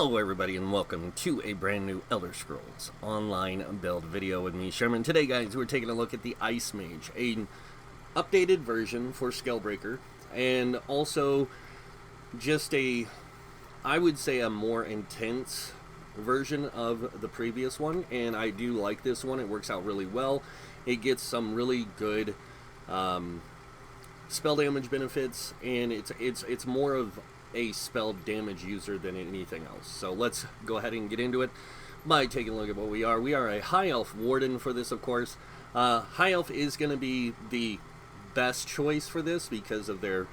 Hello everybody and welcome to a brand new Elder Scrolls Online build video with me, Sherman. Today guys, we're taking a look at the Ice Mage, an updated version for Scalebreaker, and also just I would say a more intense version of the previous one, and I do like this one. It works out really well. It gets some really good spell damage benefits, and it's more of a spell damage user than anything else. So let's go ahead and get into it by taking a look at what we are. We are a High Elf Warden for this, of course. High Elf is going to be the best choice for this because of their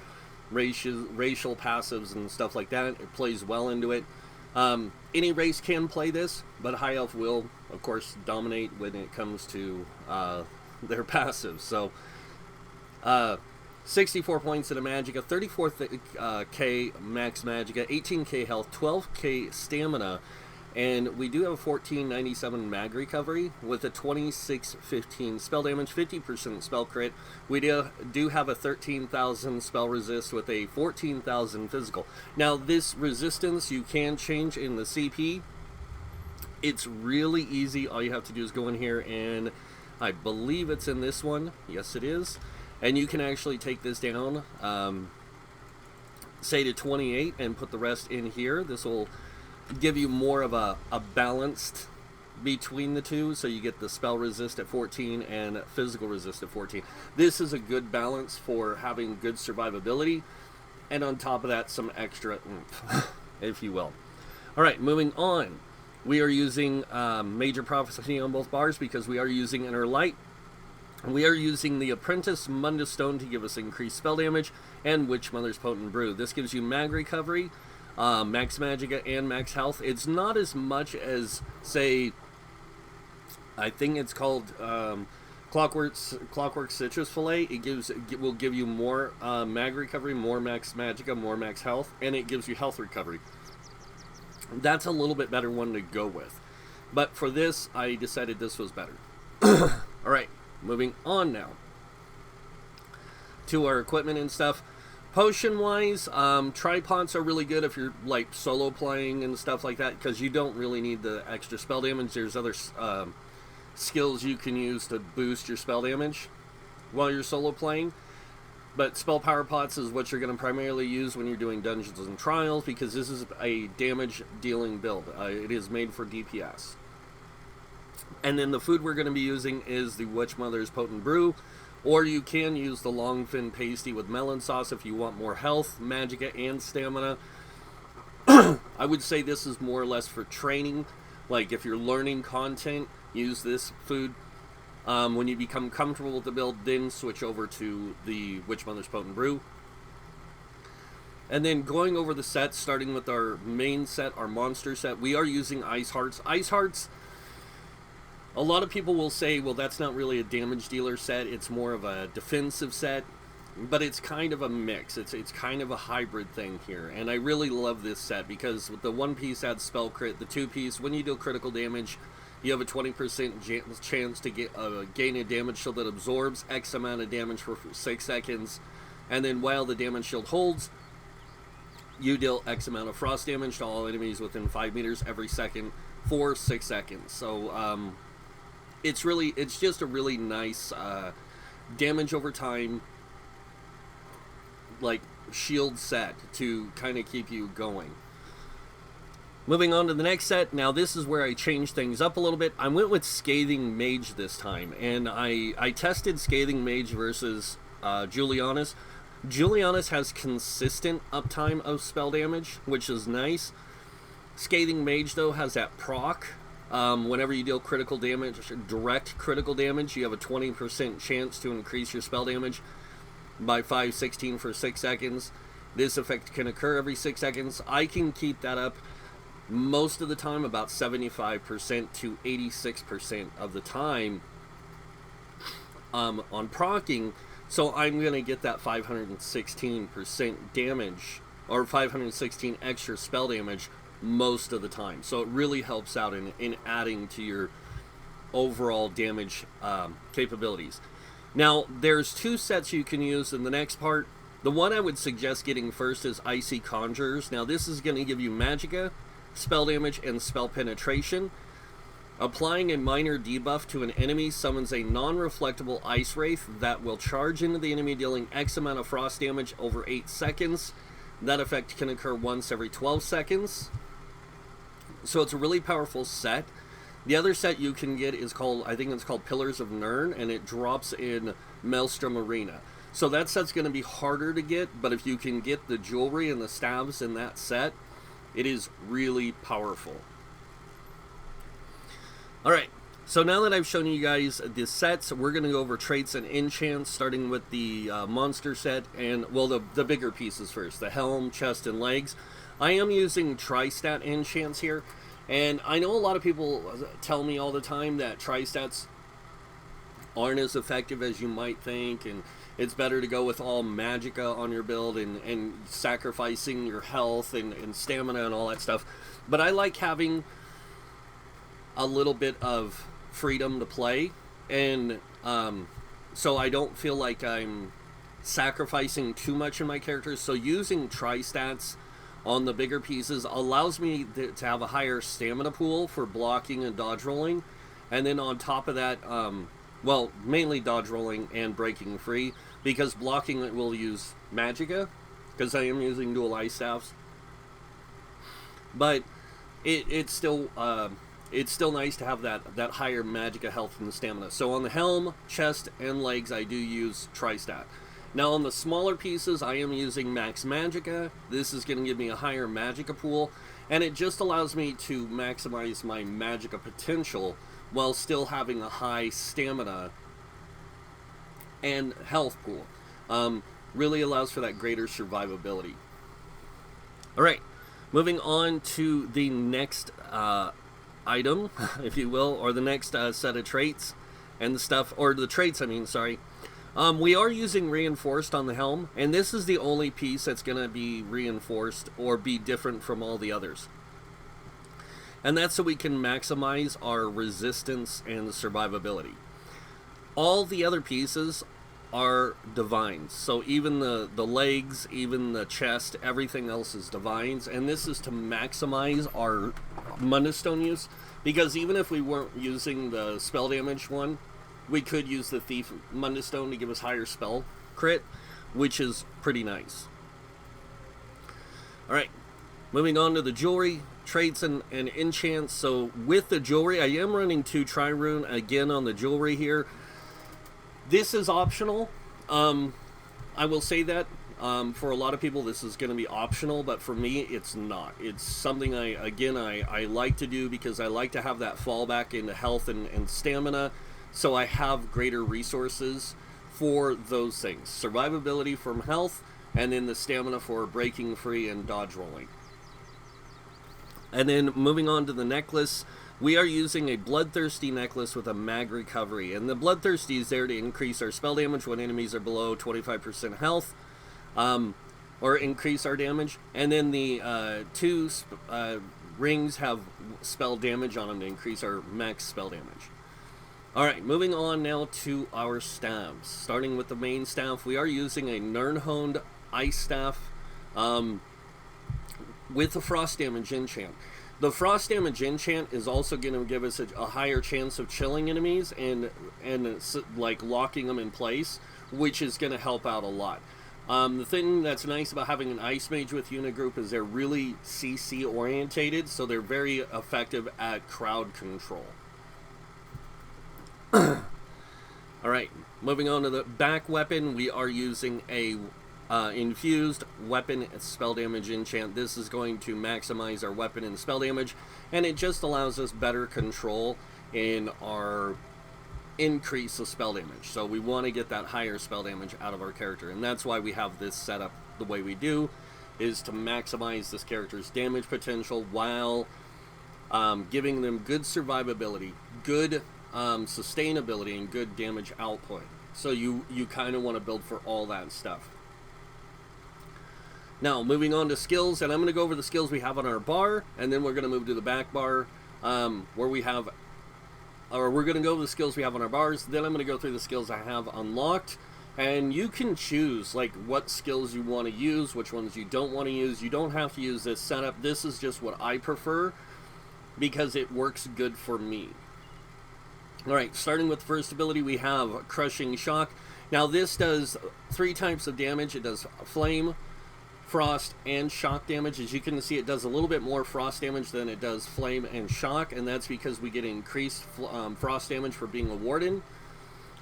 racial passives and stuff like that. It plays well into it. Any race can play this, but High Elf will, of course, dominate when it comes to their passives. So, 64 points in a Magicka, 34k max Magicka, 18k health, 12k stamina, and we do have a 1497 mag recovery with a 2615 spell damage, 50% spell crit. We do have a 13,000 spell resist with a 14,000 physical. Now this resistance you can change in the CP. It's really easy. All you have to do is go in here, and I believe it's in this one. Yes, it is. And you can actually take this down, say to 28, and put the rest in here. This will give you more of a balanced between the two, so you get the spell resist at 14 and physical resist at 14. This is a good balance for having good survivability, and on top of that, some extra oomph, if you will. Alright, moving on. We are using Major Prophecy on both bars because we are using Inner Light. We are using the Apprentice Mundus Stone to give us increased spell damage, and Witch Mother's Potent Brew. This gives you mag recovery, max Magicka, and max health. It's not as much as, say, I think it's called Clockwork Citrus Fillet. It will give you more mag recovery, more max Magicka, more max health, and it gives you health recovery. That's a little bit better one to go with. But for this, I decided this was better. Alright. Moving on now to our equipment and stuff. Potion-wise, tripods are really good if you're like solo playing and stuff like that, because you don't really need the extra spell damage. There's other skills you can use to boost your spell damage while you're solo playing. But spell power pots is what you're going to primarily use when you're doing dungeons and trials, because this is a damage dealing build. It is made for DPS. And then the food we're going to be using is the Witch Mother's Potent Brew, or you can use the Longfin Pasty with melon sauce if you want more health, Magicka, and stamina. I would say this is more or less for training. Like if you're learning content, use this food. When you become comfortable with the build, then switch over to the Witch Mother's Potent Brew. And then going over the sets, starting with our main set, our monster set, we are using Ice Hearts. Ice Hearts, a lot of people will say, well, that's not really a damage dealer set, it's more of a defensive set, but it's kind of a mix. It's kind of a hybrid thing here, and I really love this set because with the one piece adds spell crit, the two piece, when you deal critical damage, you have a 20% chance to gain a damage shield that absorbs X amount of damage for 6 seconds, and then while the damage shield holds, you deal X amount of frost damage to all enemies within 5 meters every second for 6 seconds. So, it's just a really nice damage over time, like shield set to kind of keep you going. Moving on to the next set. Now this is where I changed things up a little bit. I went with Scathing Mage this time, and I tested Scathing Mage versus Julianus. Julianus has consistent uptime of spell damage, which is nice. Scathing Mage though has that proc. Whenever you deal critical damage, direct critical damage, you have a 20% chance to increase your spell damage by 5/16 for 6 seconds. This effect can occur every 6 seconds. I can keep that up most of the time, about 75% to 86% of the time on proccing. So I'm going to get that 516% damage, or 516 extra spell damage most of the time. So it really helps out in adding to your overall damage capabilities. Now there's two sets you can use in the next part. The one I would suggest getting first is Icy Conjurers. Now this is going to give you Magicka, spell damage, and spell penetration. Applying a minor debuff to an enemy summons a non-reflectable Ice Wraith that will charge into the enemy, dealing X amount of frost damage over 8 seconds. That effect can occur once every 12 seconds. So it's a really powerful set. The other set you can get is called, I think it's called Pillars of Nirn, and it drops in Maelstrom Arena. So that set's going to be harder to get, but if you can get the jewelry and the staves in that set, it is really powerful. Alright, so now that I've shown you guys the sets, we're going to go over traits and enchants, starting with the monster set, and, well, the bigger pieces first, the helm, chest, and legs. I am using tri-stat enchants here, and I know a lot of people tell me all the time that tri-stats aren't as effective as you might think, and it's better to go with all magicka on your build and sacrificing your health and stamina and all that stuff. But I like having a little bit of freedom to play, and so I don't feel like I'm sacrificing too much in my characters. So using tri-stats on the bigger pieces allows me to have a higher stamina pool for blocking and dodge rolling, and then on top of that, well, mainly dodge rolling and breaking free, because blocking it will use magicka, because I am using dual ice staffs. But it's still nice to have that higher magicka health and stamina. So on the helm, chest, and legs, I do use tri-stat. Now on the smaller pieces, I am using max magicka. This is going to give me a higher magicka pool, and it just allows me to maximize my magicka potential while still having a high stamina and health pool. Really allows for that greater survivability. Alright, moving on to the next item, if you will, or the next set of traits and the stuff, or the traits, I mean, sorry. We are using reinforced on the helm, and this is the only piece that's going to be reinforced or be different from all the others. And that's so we can maximize our resistance and survivability. All the other pieces are divines, so even the legs, even the chest, everything else is divines, and this is to maximize our Mundstone use, because even if we weren't using the spell damage one, we could use the Thief Mundstone to give us higher spell crit, which is pretty nice. Alright, moving on to the jewelry, traits, and enchants. So with the jewelry, I am running 2 Trirune again on the jewelry here. This is optional. I will say that for a lot of people this is going to be optional, but for me it's not. It's something I like to do because I like to have that fallback into health and stamina, so I have greater resources for those things. Survivability from health, and then the stamina for breaking free and dodge rolling. And then moving on to the necklace, we are using a Bloodthirsty necklace with a mag recovery. And the Bloodthirsty is there to increase our spell damage when enemies are below 25% health, or increase our damage. And then the 2 rings have spell damage on them to increase our max spell damage. Alright, moving on now to our staffs. Starting with the main staff, we are using a Nirnhoned Ice Staff with a Frost Damage enchant. The Frost Damage enchant is also going to give us a higher chance of chilling enemies and like locking them in place, which is going to help out a lot. The thing that's nice about having an Ice Mage with unit group is they're really CC orientated, so they're very effective at crowd control. Alright, moving on to the back weapon, we are using a infused weapon spell damage enchant. This is going to maximize our weapon and spell damage, and it just allows us better control in our increase of spell damage. So we want to get that higher spell damage out of our character, and that's why we have this set up the way we do, is to maximize this character's damage potential while giving them good survivability, good sustainability, and good damage output. So you kind of want to build for all that stuff. Now, moving on to skills, and I'm going to go over the skills we have on our bar, and then we're going to move to the back bar, where we have, or we're going to go over the skills we have on our bars, then I'm going to go through the skills I have unlocked, And you can choose like what skills you want to use, which ones you don't want to use. You don't have to use this setup. This is just what I prefer because it works good for me. Alright, starting with the first ability, we have Crushing Shock. Now this does 3 types of damage. It does Flame, Frost, and Shock damage. As you can see, it does a little bit more Frost damage than it does Flame and Shock, and that's because we get increased Frost damage for being a Warden.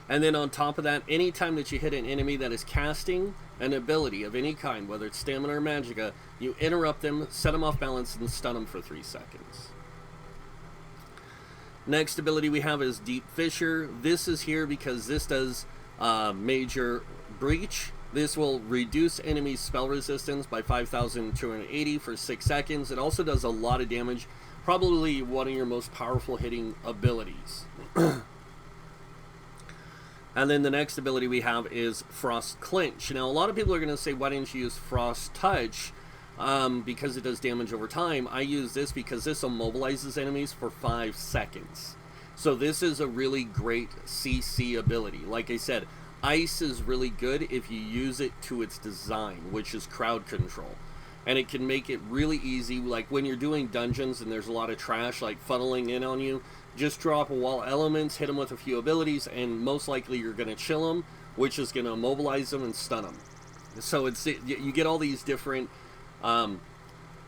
And then on top of that, anytime that you hit an enemy that is casting an ability of any kind, whether it's Stamina or Magicka, you interrupt them, set them off balance, and stun them for 3 seconds. Next ability we have is Deep Fissure. This is here because this does Major Breach. This will reduce enemies' spell resistance by 5,280 for 6 seconds. It also does a lot of damage, probably one of your most powerful hitting abilities. And then the next ability we have is Frost Clinch. Now, a lot of people are going to say, why didn't you use Frost Touch? Because it does damage over time. I use this because this immobilizes enemies for 5 seconds. So this is a really great CC ability. Like I said, Ice is really good if you use it to its design, which is crowd control. And it can make it really easy, like when you're doing dungeons and there's a lot of trash like funneling in on you, just drop a wall elements, hit them with a few abilities, and most likely you're going to chill them, which is going to immobilize them and stun them. So you get all these different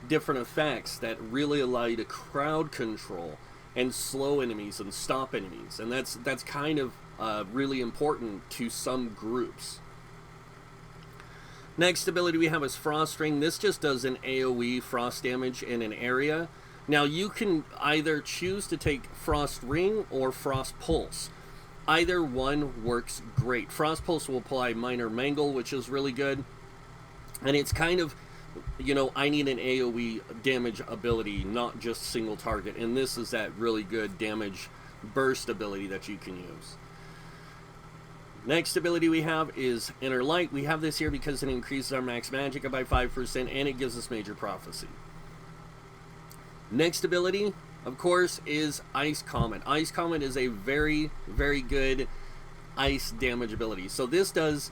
effects that really allow you to crowd control and slow enemies and stop enemies, and that's kind of really important to some groups. Next ability we have is Frost Ring. This just does an AoE frost damage in an area. Now you can either choose to take Frost Ring or Frost Pulse. Either one works great. Frost Pulse will apply Minor Mangle, which is really good, and it's kind of, you know, I need an AoE damage ability, not just single target, and this is that really good damage burst ability that you can use. Next ability we have is Inner Light. We have this here because it increases our max Magicka by 5% and it gives us Major Prophecy. Next ability, of course, is Ice Comet. Ice Comet is a very, very good ice damage ability. So this does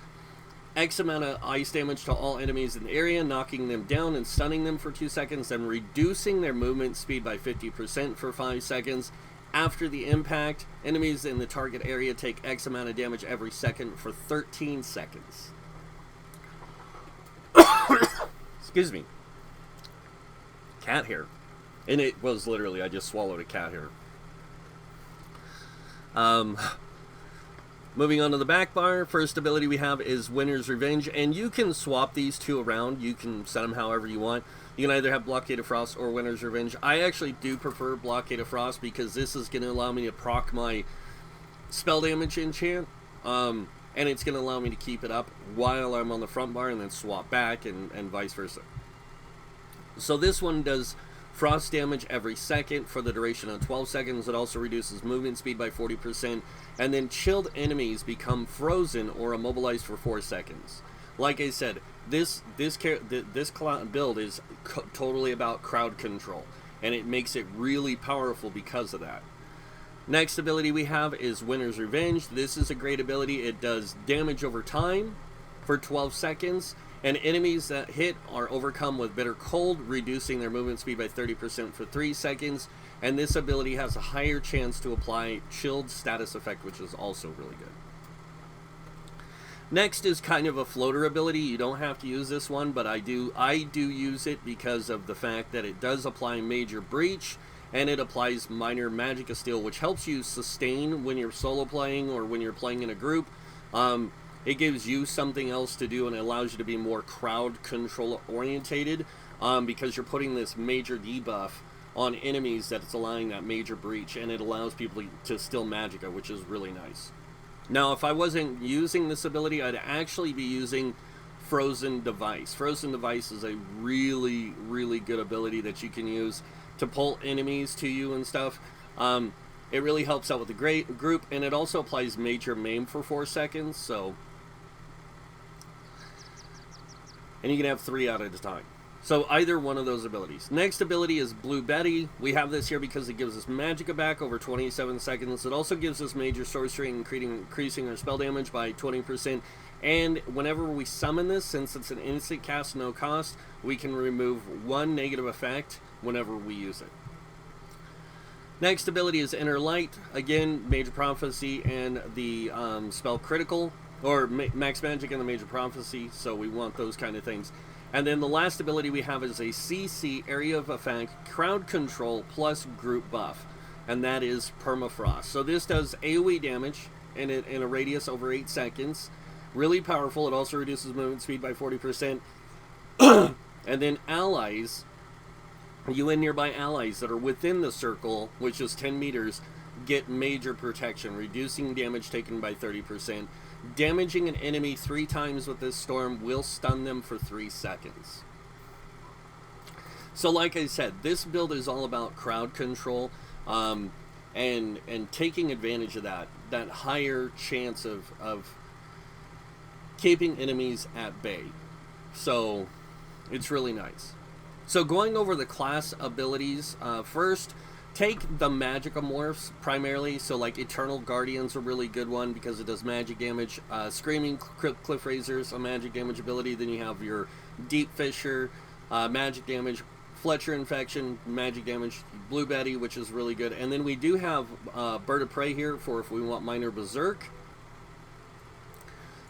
X amount of ice damage to all enemies in the area, knocking them down and stunning them for 2 seconds, then reducing their movement speed by 50% for 5 seconds. After the impact, enemies in the target area take X amount of damage every second for 13 seconds. Excuse me. Cat hair. And it was literally, I just swallowed a cat hair. Moving on to the back bar, first ability we have is Winner's Revenge, and you can swap these two around. You can set them however you want. You can either have Blockade of Frost or Winner's Revenge. I actually do prefer Blockade of Frost because this is going to allow me to proc my spell damage enchant, and it's going to allow me to keep it up while I'm on the front bar and then swap back and vice versa. So this one does frost damage every second for the duration of 12 seconds. It also reduces movement speed by 40%, and then chilled enemies become frozen or immobilized for 4 seconds. Like I said, this build is totally about crowd control, and it makes it really powerful because of that. Next ability we have is Winner's Revenge. This is a great ability. It does damage over time for 12 seconds, and enemies that hit are overcome with Bitter Cold, reducing their movement speed by 30% for 3 seconds, and this ability has a higher chance to apply Chilled status effect, which is also really good. Next is kind of a floater ability. You don't have to use this one, but I do use it because of the fact that it does apply Major Breach, and it applies Minor Magicka Steal, which helps you sustain when you're solo playing or when you're playing in a group. It gives you something else to do, and it allows you to be more crowd control orientated, because you're putting this major debuff on enemies that it's allowing that Major Breach, and it allows people to steal Magicka, which is really nice. Now, if I wasn't using this ability, I'd actually be using Frozen Device. Frozen Device is a really, really good ability that you can use to pull enemies to you and stuff. It really helps out with the great group, and it also applies Major Maim for 4 seconds, so... And you can have 3 out at a time. So either one of those abilities. Next ability is Blue Betty. We have this here because it gives us Magicka back over 27 seconds. It also gives us Major Sorcery, increasing our spell damage by 20%. And whenever we summon this, since it's an instant cast, no cost, we can remove 1 negative effect whenever we use it. Next ability is Inner Light. Again, Major Prophecy and the spell Critical, or Max Magic and the Major Prophecy, so we want those kind of things. And then the last ability we have is a CC, Area of Effect, Crowd Control plus Group Buff, and that is Permafrost. So this does AoE damage in a radius over 8 seconds. Really powerful. It also reduces movement speed by 40%. And then allies, you and nearby allies that are within the circle, which is 10 meters, get major protection, reducing damage taken by 30%. Damaging an enemy 3 times with this storm will stun them for 3 seconds. So like I said, this build is all about crowd control, and taking advantage of that higher chance of keeping enemies at bay. So it's really nice. So going over the class abilities, first, take the Magicomorphs primarily. So like Eternal Guardian's a really good one because it does magic damage. Screaming Cliff Razor's a magic damage ability. Then you have your Deep Fissure, magic damage. Fletcher Infection, magic damage. Blue Betty, which is really good. And then we do have Bird of Prey here for if we want Minor Berserk.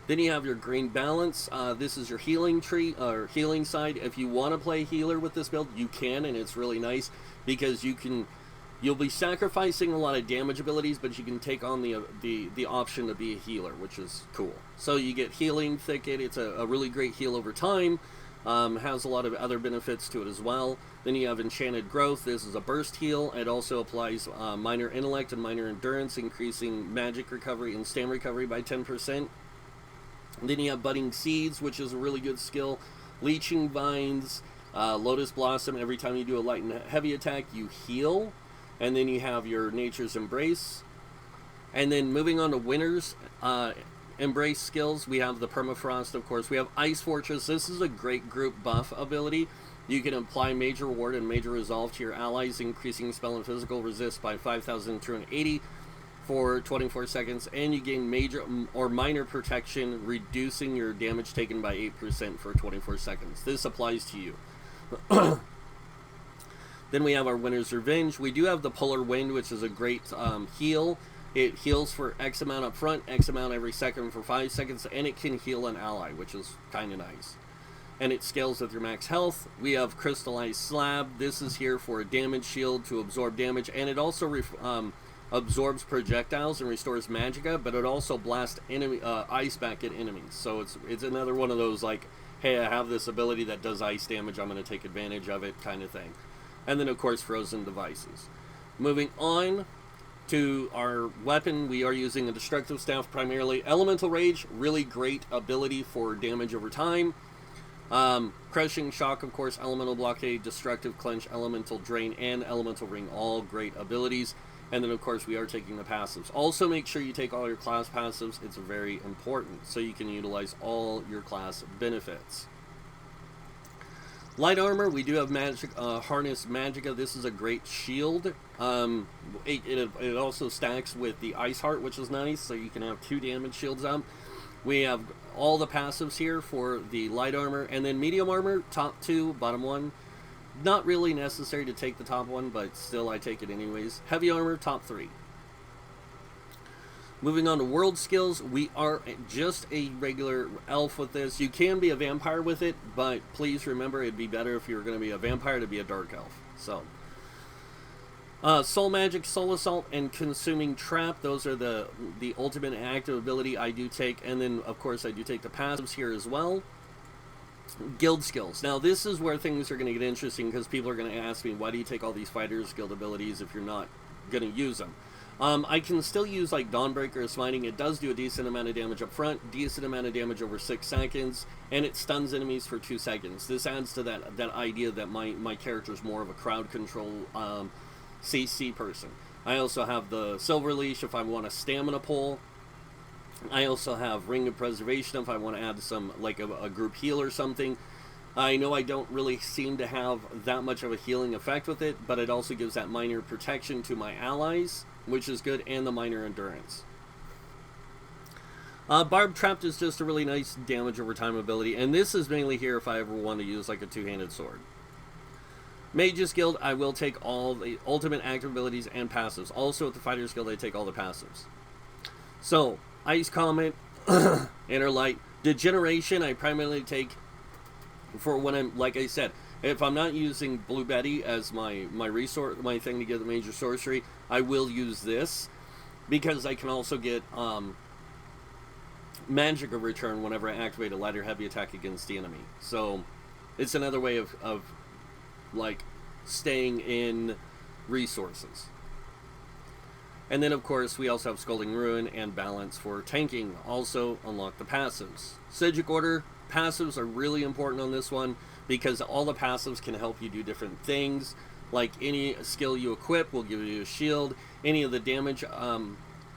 Then you have your Green Balance. This is your healing tree, or healing side. If you want to play healer with this build, you can, and it's really nice because you'll be sacrificing a lot of damage abilities, but you can take on the option to be a healer, which is cool. So you get Healing Thicket. It's a really great heal over time. Has a lot of other benefits to it as well. Then you have Enchanted Growth. This is a burst heal. It also applies Minor Intellect and Minor Endurance, increasing magic recovery and stam recovery by 10%. Then you have Budding Seeds, which is a really good skill. Leeching Vines, Lotus Blossom. Every time you do a light and heavy attack, you heal. And then you have your Nature's Embrace. And then moving on to Winter's Embrace skills, we have the Permafrost, of course. We have Ice Fortress. This is a great group buff ability. You can apply Major Ward and Major Resolve to your allies, increasing spell and physical resist by 5,280 for 24 seconds, and you gain major or minor protection, reducing your damage taken by 8% for 24 seconds. This applies to you. Then we have our Winter's Revenge. We do have the Polar Wind, which is a great heal. It heals for X amount up front, X amount every second for 5 seconds, and it can heal an ally, which is kind of nice. And it scales with your max health. We have Crystallized Slab. This is here for a damage shield to absorb damage, and it also absorbs projectiles and restores magicka, but it also blasts enemy ice back at enemies. So it's another one of those like, hey, I have this ability that does ice damage, I'm going to take advantage of it kind of thing. And then of course Frozen Devices. Moving on to our weapon, we are using a Destructive Staff primarily. Elemental Rage, really great ability for damage over time. Crushing Shock, of course, Elemental Blockade, Destructive Clench, Elemental Drain, and Elemental Ring, all great abilities. And then, of course, we are taking the passives. Also, make sure you take all your class passives. It's very important, so you can utilize all your class benefits. Light Armor, we do have magic, Harness Magicka. This is a great shield. It also stacks with the Ice Heart, which is nice, so you can have 2 damage shields up. We have all the passives here for the Light Armor. And then Medium Armor, top 2, bottom 1. Not really necessary to take the top one, but still I take it anyways. Heavy Armor, top 3. Moving on to World Skills, we are just a regular elf with this. You can be a vampire with it, but please remember it'd be better if you were going to be a vampire to be a dark elf. So, Soul Magic, Soul Assault, and Consuming Trap. Those are the ultimate active ability I do take. And then, of course, I do take the passives here as well. Guild skills. Now this is where things are going to get interesting because people are going to ask me, why do you take all these fighters guild abilities if you're not going to use them? I can still use like Dawnbreaker or Smiting. It does do a decent amount of damage up front, decent amount of damage over 6 seconds, and it stuns enemies for 2 seconds. This adds to that idea that my character is more of a crowd control CC person. I also have the Silver Leash if I want a stamina pull. I also have Ring of Preservation if I want to add some, like a group heal or something. I know I don't really seem to have that much of a healing effect with it, but it also gives that minor protection to my allies, which is good, and the minor endurance. Barb Trapped is just a really nice damage over time ability, and this is mainly here if I ever want to use like a two-handed sword. Mage's Guild, I will take all the ultimate active abilities and passives. Also at the Fighter's Guild, I take all the passives. So, Ice Comet, Inner Light, Degeneration, I primarily take for when I'm, like I said, if I'm not using Blue Betty as my resource, my thing to get the major sorcery, I will use this, because I can also get Magic of Return whenever I activate a lighter heavy attack against the enemy. So it's another way of like staying in resources. And then of course we also have Scalding Ruin and Balance for tanking. Also unlock the passives. Psijic Order, passives are really important on this one, because all the passives can help you do different things. Like any skill you equip will give you a shield. Any of the damage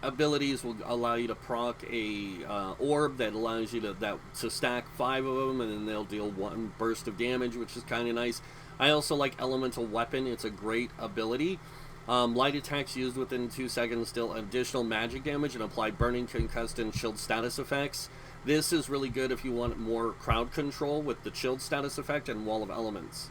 abilities will allow you to proc a orb that allows you to stack 5 of them, and then they'll deal 1 burst of damage, which is kind of nice. I also like Elemental Weapon. It's a great ability. Light attacks used within 2 seconds deal additional magic damage and apply burning, concussed, and chilled status effects. This is really good if you want more crowd control with the chilled status effect and Wall of Elements.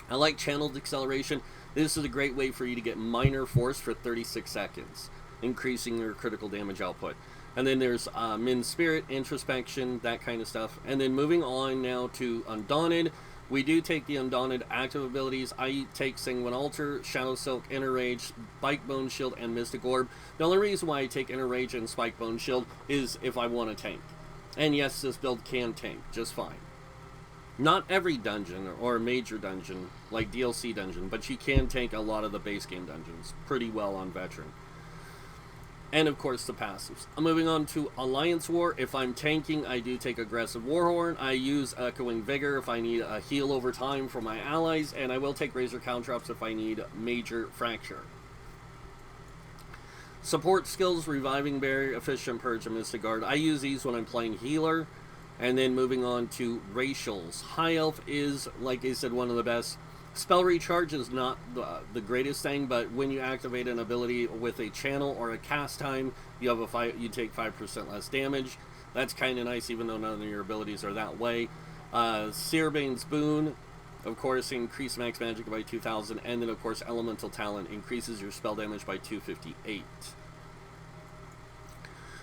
I like Channeled Acceleration. This is a great way for you to get Minor Force for 36 seconds, increasing your critical damage output. And then there's Min Spirit, Introspection, that kind of stuff. And then moving on now to Undaunted. We do take the Undaunted active abilities. I take Sanguine Altar, Shadow Silk, Inner Rage, Spike Bone Shield, and Mystic Orb. The only reason why I take Inner Rage and Spike Bone Shield is if I want to tank. And yes, this build can tank just fine. Not every dungeon or major dungeon, like DLC dungeon, but she can tank a lot of the base game dungeons pretty well on Veteran. And of course the passives. Moving on to Alliance War. If I'm tanking, I do take Aggressive Warhorn. I use Echoing Vigor if I need a heal over time for my allies, and I will take Razor Caltrops if I need Major Fracture. Support skills, Reviving Barrier, Efficient Purge, and Mystic Guard. I use these when I'm playing healer. And then moving on to Racials. High Elf is, like I said, one of the best. Spell Recharge is not the greatest thing, but when you activate an ability with a channel or a cast time, you have you take 5% less damage. That's kind of nice, even though none of your abilities are that way. Searbane's Boon, of course, increase max magic by 2,000, and then of course Elemental Talent increases your spell damage by 258.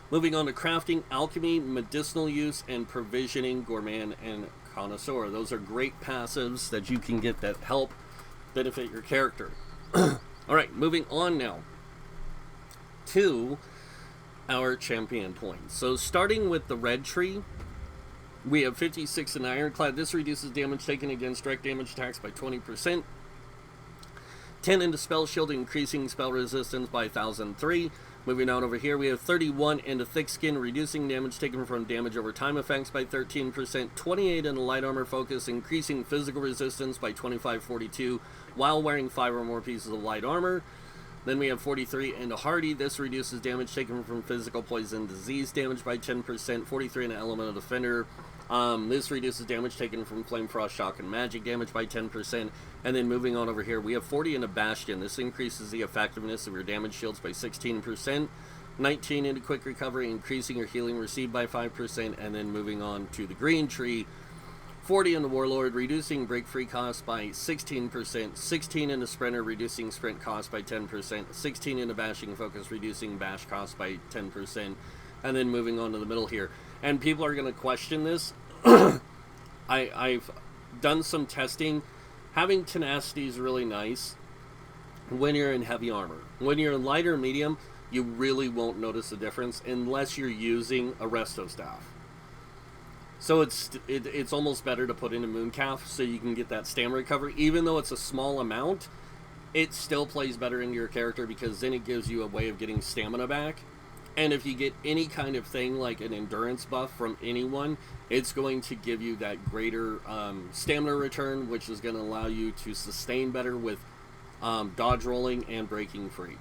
Moving on to crafting, alchemy, medicinal use, and provisioning, gourmand, and connoisseur. Those are great passives that you can get that help benefit your character. Alright, moving on now to our champion points. So starting with the red tree, we have 56 in Ironclad. This reduces damage taken against direct damage attacks by 20%. 10 into Spell Shield, increasing spell resistance by 1,003. Moving on over here, we have 31 into Thick Skin, reducing damage taken from damage over time effects by 13%. 28 into Light Armor Focus, increasing physical resistance by 2542 while wearing 5 or more pieces of light armor. Then we have 43 into Hardy. This reduces damage taken from physical, poison, disease damage by 10%. 43 into Elemental Defender. This reduces damage taken from Flame Frost, Shock, and Magic damage by 10%. And then moving on over here, we have 40 into Bastion. This increases the effectiveness of your damage shields by 16%. 19 into Quick Recovery, increasing your healing received by 5%. And then moving on to the green tree, 40 into Warlord, reducing break free cost by 16%. 16 into Sprinter, reducing sprint cost by 10%. 16 into Bashing Focus, reducing bash cost by 10%. And then moving on to the middle here. And people are going to question this. I've done some testing. Having tenacity is really nice when you're in heavy armor. When you're in lighter medium, you really won't notice a difference unless you're using a Resto Staff. So it's almost better to put in a Mooncalf so you can get that stamina recovery. Even though it's a small amount, it still plays better into your character because then it gives you a way of getting stamina back. And if you get any kind of thing like an endurance buff from anyone, it's going to give you that greater stamina return, which is going to allow you to sustain better with dodge rolling and breaking free.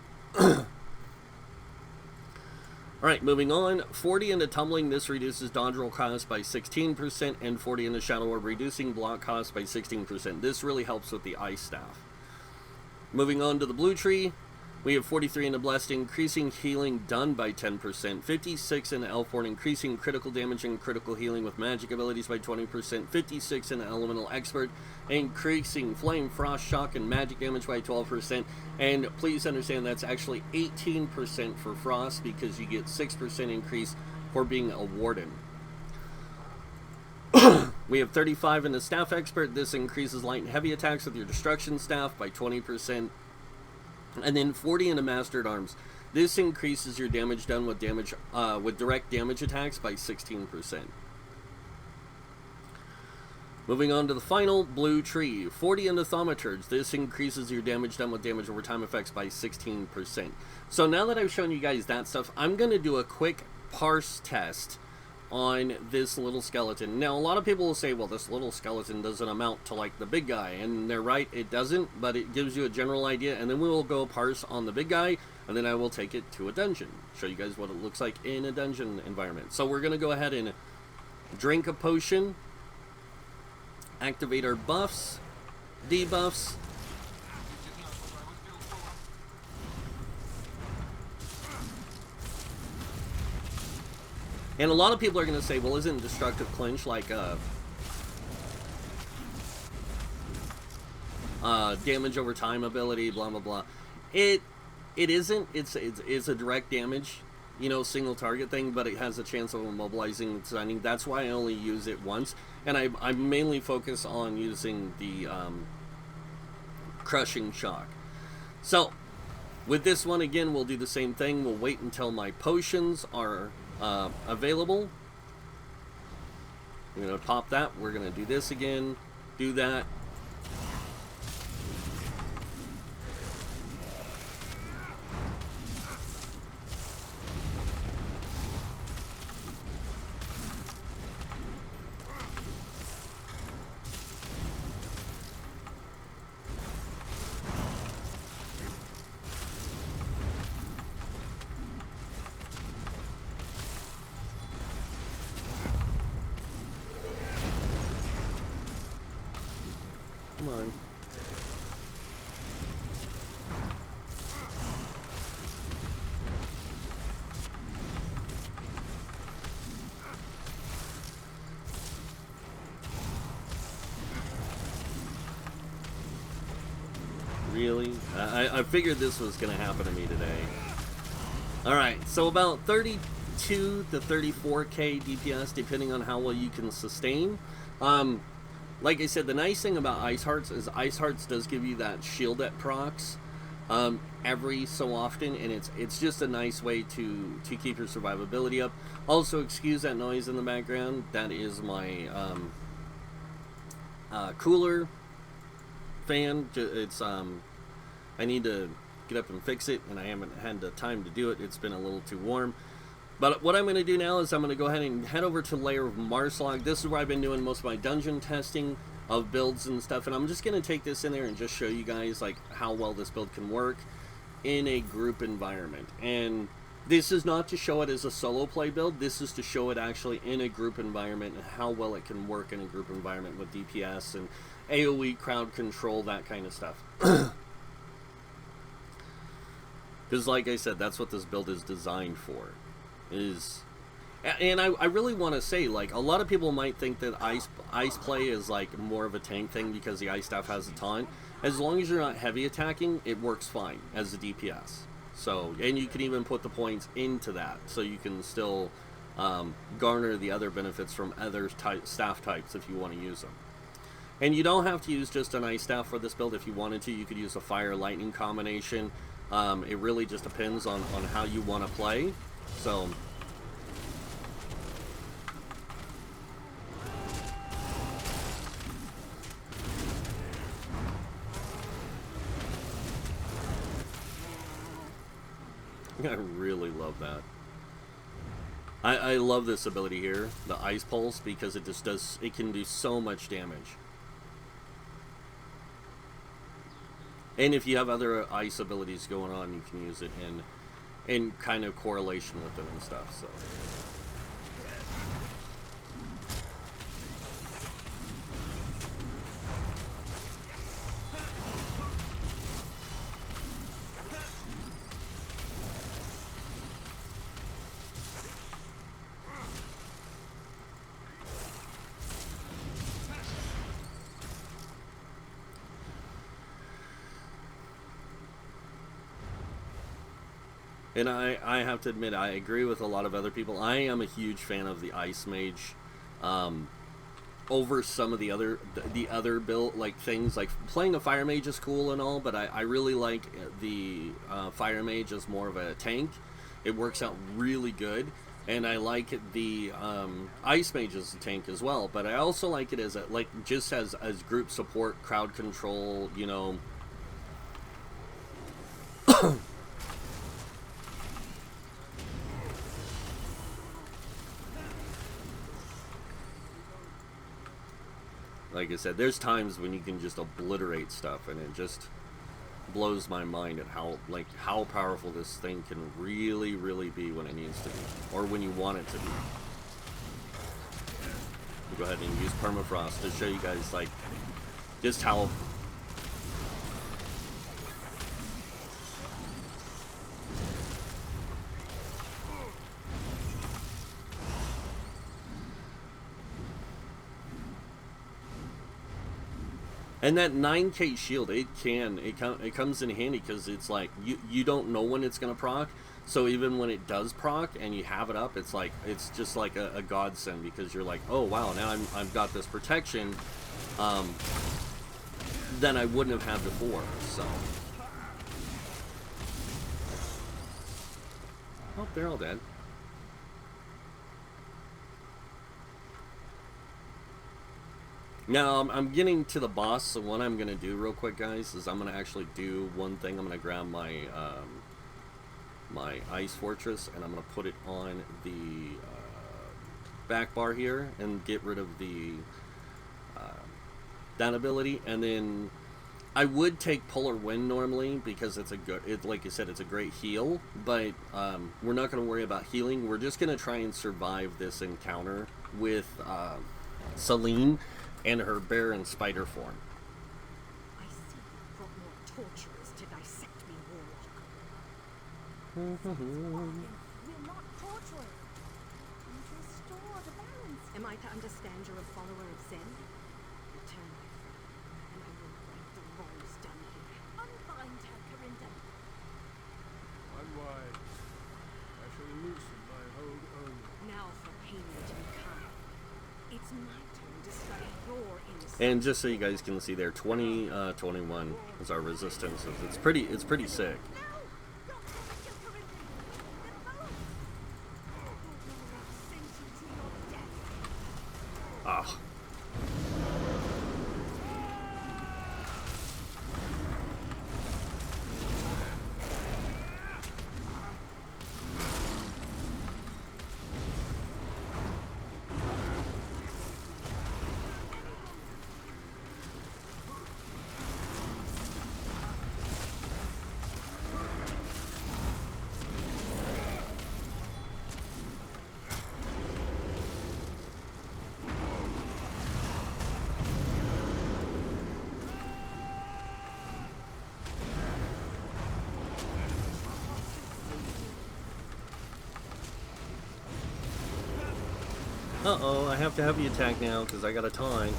Alright, moving on. 40 into Tumbling. This reduces dodge roll cost by 16%, and 40 into Shadow Orb, reducing block cost by 16%. This really helps with the Ice Staff. Moving on to the blue tree. We have 43 in the Blessed, increasing healing done by 10%. 56 in the Elfborn, increasing critical damage and critical healing with magic abilities by 20%. 56 in the Elemental Expert, increasing flame, frost, shock, and magic damage by 12%. And please understand that's actually 18% for frost, because you get 6% increase for being a Warden. We have 35 in the Staff Expert. This increases light and heavy attacks with your Destruction Staff by 20%. And then 40 in the Mastered Arms. This increases your damage done with direct damage attacks by 16%. Moving on to the final, Blue Tree. 40 in the Thaumaturge. This increases your damage done with damage over time effects by 16%. So now that I've shown you guys that stuff, I'm going to do a quick parse test on this little skeleton. Now, a lot of people will say, well, this little skeleton doesn't amount to like the big guy, and they're right, it doesn't, but it gives you a general idea, and then we will go parse on the big guy, and then I will take it to a dungeon, show you guys what it looks like in a dungeon environment. So we're going to go ahead and drink a potion, activate our buffs, debuffs, and a lot of people are going to say, well, isn't Destructive Clinch like damage over time ability, blah, blah, blah. It isn't. It's a direct damage, you know, single target thing, but it has a chance of immobilizing and stunning. That's why I only use it once, and I mainly focus on using the Crushing Shock. So, with this one, again, we'll do the same thing. We'll wait until my potions are available. I'm going to pop that. We're going to do this again. Do that. Come on. Really? I figured this was going to happen to me today. Alright, so about 32 to 34k DPS, depending on how well you can sustain. Like I said, the nice thing about Ice Hearts is Ice Hearts does give you that shield that procs every so often, and it's just a nice way to keep your survivability up. Also, excuse that noise in the background. That is my cooler fan. It's I need to get up and fix it, and I haven't had the time to do it. It's been a little too warm. But what I'm going to do now is I'm going to go ahead and head over to Lair of Marslog. This is where I've been doing most of my dungeon testing of builds and stuff. And I'm just going to take this in there and just show you guys like how well this build can work in a group environment. And this is not to show it as a solo play build. This is to show it actually in a group environment and how well it can work in a group environment with DPS and AoE, crowd control, that kind of stuff. Because like I said, that's what this build is designed for. And I really want to say, like, a lot of people might think that ice play is like more of a tank thing because the ice staff has a taunt. As long as you're not heavy attacking, it works fine as a DPS. So, and you can even put the points into that, so you can still garner the other benefits from other staff types if you want to use them. And you don't have to use just an ice staff for this build. If you wanted to, you could use a fire lightning combination. It really just depends on how you want to play. So I really love that. I love this ability here, the Ice Pulse, because it can do so much damage. And if you have other ice abilities going on, you can use it in kind of correlation with them and stuff. So And I have to admit, I agree with a lot of other people. I am a huge fan of the Ice Mage. Over some of the other build like things like playing a fire mage is cool and all, but I really like the fire mage as more of a tank. It works out really good, and I like the ice mage as a tank as well. But I also like it as a, like just as group support, crowd control. You know. Like I said, there's times when you can just obliterate stuff, and it just blows my mind at how powerful this thing can really, really be when it needs to be, or when you want it to be. I'll go ahead and use permafrost to show you guys like just how. And that 9k shield, it comes in handy because it's like you don't know when it's gonna proc, so even when it does proc and you have it up, it's like it's just like a godsend, because you're like, oh wow, now I've got this protection that I wouldn't have had before. So, oh, they're all dead. Now, I'm getting to the boss, so what I'm going to do real quick, guys, is I'm going to actually do one thing. I'm going to grab my my Ice Fortress, and I'm going to put it on the back bar here, and get rid of the that ability. And then I would take Polar Wind normally, because it's a good, like I said, it's a great heal, but we're not going to worry about healing. We're just going to try and survive this encounter with Celine and her bear and spider form. I see you brought more torturers to dissect me, Warlock. We're not torturers. And to restore the balance. Am I to understand you're a follower of Zen? Return, my friend, and I will right the wrongs done here. Unbind her, Corinda. Unwind. I shall loosen my hold only. Now for payment to be kind. It's my turn to study your innocence. And just so you guys can see there, 21 is our resistance. It's pretty sick. Ah. Uh-oh, I have to have the attack now because I got a taunt.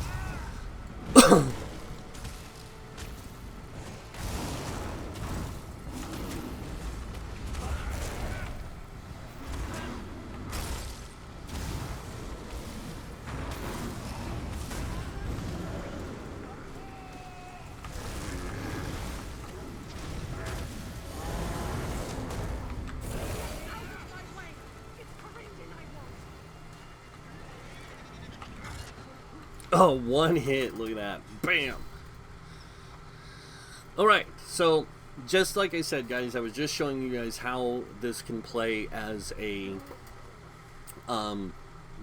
Oh, one hit. Look at that. Bam. Alright, so just like I said, guys, I was just showing you guys how this can play as a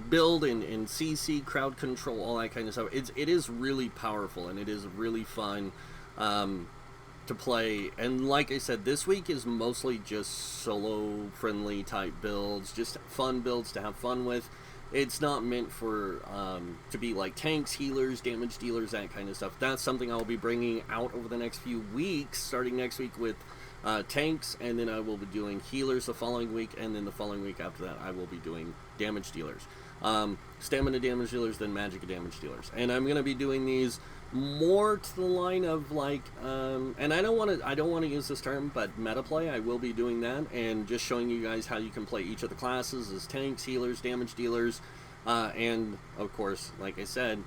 build in CC, crowd control, all that kind of stuff. It is really powerful, and it is really fun to play. And like I said, this week is mostly just solo-friendly type builds, just fun builds to have fun with. It's not meant for to be like tanks, healers, damage dealers, that kind of stuff. That's something I'll be bringing out over the next few weeks, starting next week with tanks, and then I will be doing healers the following week, and then the following week after that I will be doing damage dealers. Stamina damage dealers, then magic damage dealers. And I'm going to be doing these more to the line of like, and I don't want to use this term, but meta play. I will be doing that and just showing you guys how you can play each of the classes as tanks, healers, damage dealers, and of course, like I said,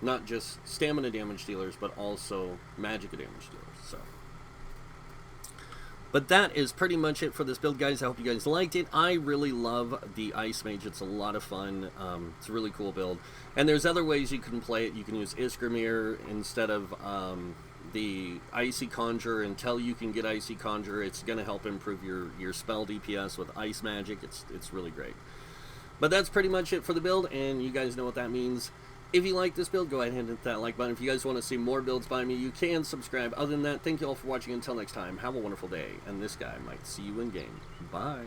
not just stamina damage dealers, but also magic damage dealers. So. But that is pretty much it for this build, guys. I hope you guys liked it. I really love the Ice Mage. It's a lot of fun. It's a really cool build. And there's other ways you can play it. You can use Iskramir instead of the Icy Conjure. Until you can get Icy Conjure, it's going to help improve your spell DPS with Ice Magic. It's really great. But that's pretty much it for the build, and you guys know what that means. If you like this build, go ahead and hit that like button. If you guys want to see more builds by me, you can subscribe. Other than that, thank you all for watching. Until next time, have a wonderful day. And this guy might see you in game. Bye.